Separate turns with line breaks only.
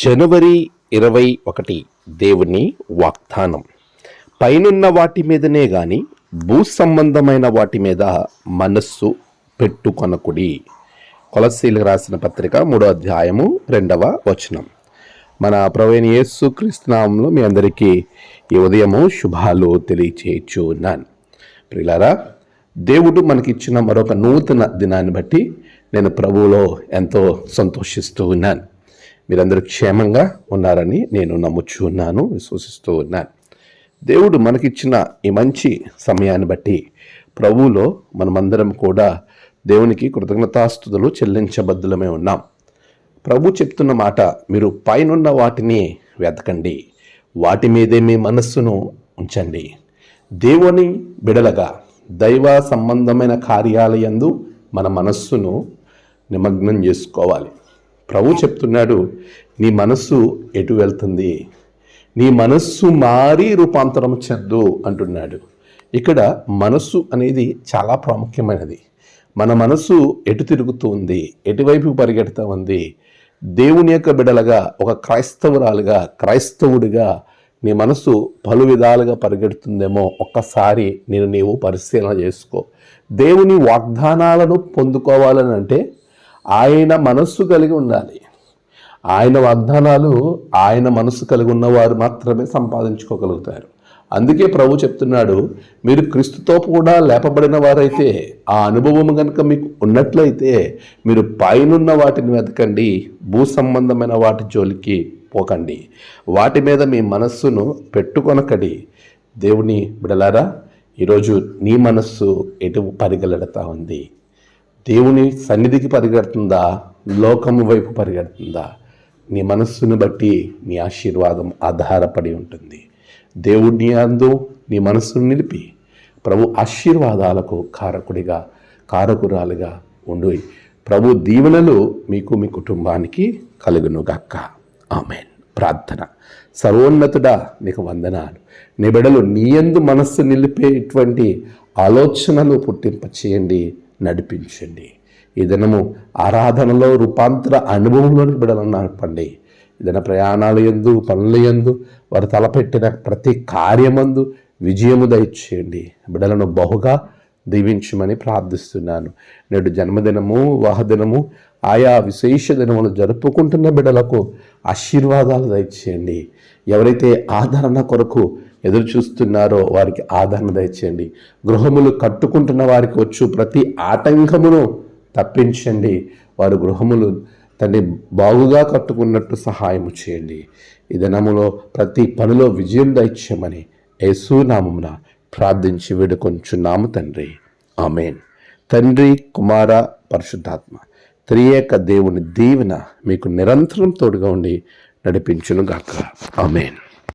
జనవరి 21 దేవుని వాగ్దానం. పైనున్న వాటి మీదనే గాని భూ సంబంధమైన వాటి మీద మనస్సు పెట్టుకొనకుడి. కొలస్సీలకు రాసిన పత్రిక 3వ అధ్యాయము 2వ వచనం. మన ప్రభువైన యేసుక్రీస్తు నామములో మీ అందరికీ ఈ ఉదయము శుభాలు తెలియచేయుచున్నాను. ప్రియులారా, దేవుడు మనకిచ్చిన మరొక నూతన దినాన్ని బట్టి నేను ప్రభువులో ఎంతో సంతోషిస్తూ ఉన్నాను. మీరందరూ క్షేమంగా ఉన్నారని నేను నమ్ముచున్నాను, విశ్వసిస్తూ ఉన్నాను. దేవుడు మనకిచ్చిన ఈ మంచి సమయాన్ని బట్టి ప్రభువులో మనమందరం కూడా దేవునికి కృతజ్ఞతాస్తుతులు చెల్లించబద్దులమే ఉన్నాం. ప్రభు చెప్తున్న మాట, మీరు పైనున్న వాటిని వెతకండి, వాటి మీదే మీ మనస్సును ఉంచండి. దేవుని బిడలగా దైవ సంబంధమైన కార్యాలయందు మన మనస్సును నిమగ్నం చేసుకోవాలి. ప్రభు చెప్తున్నాడు, నీ మనస్సు ఎటు వెళ్తుంది? నీ మనస్సు మారి రూపాంతరం చెందు అంటున్నాడు. ఇక్కడ మనస్సు అనేది చాలా ప్రాముఖ్యమైనది. మన మనస్సు ఎటు తిరుగుతూ ఉంది, ఎటువైపు పరిగెడుతూ ఉంది? దేవుని యొక్క బిడలగా, ఒక క్రైస్తవుడిగా నీ మనసు పలు విధాలుగా పరిగెడుతుందేమో ఒక్కసారి నీవు పరిశీలన చేసుకో. దేవుని వాగ్దానాలను పొందుకోవాలని అంటే ఆయన మనస్సు కలిగి ఉండాలి. ఆయన వాగ్దానాలు ఆయన మనస్సు కలిగి ఉన్నవారు మాత్రమే సంపాదించుకోగలుగుతారు. అందుకే ప్రభు చెప్తున్నాడు, మీరు క్రీస్తుతో కూడా లేపబడిన వారైతే, ఆ అనుభవం కనుక మీకు ఉన్నట్లయితే మీరు పైనున్న వాటిని వెతకండి, భూ సంబంధమైన వాటి జోలికి పోకండి, వాటి మీద మీ మనస్సును పెట్టుకొనకడి. దేవుని బిడలారా, ఈరోజు నీ మనస్సు ఎటు పరిగెడతా ఉంది? దేవుని సన్నిధికి పరిగెడుతుందా, లోకము వైపు పరిగెడుతుందా? నీ మనస్సును బట్టి నీ ఆశీర్వాదం ఆధారపడి ఉంటుంది. దేవుడిని అందు నీ మనస్సును నిలిపి ప్రభు ఆశీర్వాదాలకు కారకురాలుగా ఉండు. ప్రభు దీవెనలు మీకు, మీ కుటుంబానికి కలుగునుగాక. ఆమేన్. ప్రార్థన. సర్వోన్నతుడా, నీకు వందనాలు. నీ బిడ్డలు నీ యందు మనస్సు నిలిపేటువంటి ఆలోచనలు పుట్టింప చేయండి, నడిపించండి. ఈ దినము ఆరాధనలో రూపాంతర అనుభవంలోని బిడ్డలను నడపండి. ఏదైనా ప్రయాణాల యందు, పనుల యందు, వారు తలపెట్టిన ప్రతి కార్యమందు విజయము దయచేయండి. బిడ్డలను బహుగా దీవించమని ప్రార్థిస్తున్నాను. నేడు జన్మదినము, వివాహదినము, ఆయా విశేష దినములు జరుపుకుంటున్న బిడ్డలకు ఆశీర్వాదాలు దయచేయండి. ఎవరైతే ఆదరణ కొరకు ఎదురు చూస్తున్నారో వారికి ఆదరణ దయచేయండి. గృహములు కట్టుకుంటున్న వారికి వచ్చు ప్రతి ఆటంకమును తప్పించండి. వారు గృహములు బాగుగా కట్టుకున్నట్టు సహాయము చేయండి. ఈ దినములో ప్రతి పనిలో విజయం దయచేయమని యేసు నామమున ప్రార్థించి వేడుకొంచున్నాము తండ్రి. ఆమేన్. తండ్రి, కుమార, పరిశుద్ధాత్మ త్రియేక దేవుని దీవెన మీకు నిరంతరం తోడుగా ఉండి నడిపించునుగాక. ఆమేన్.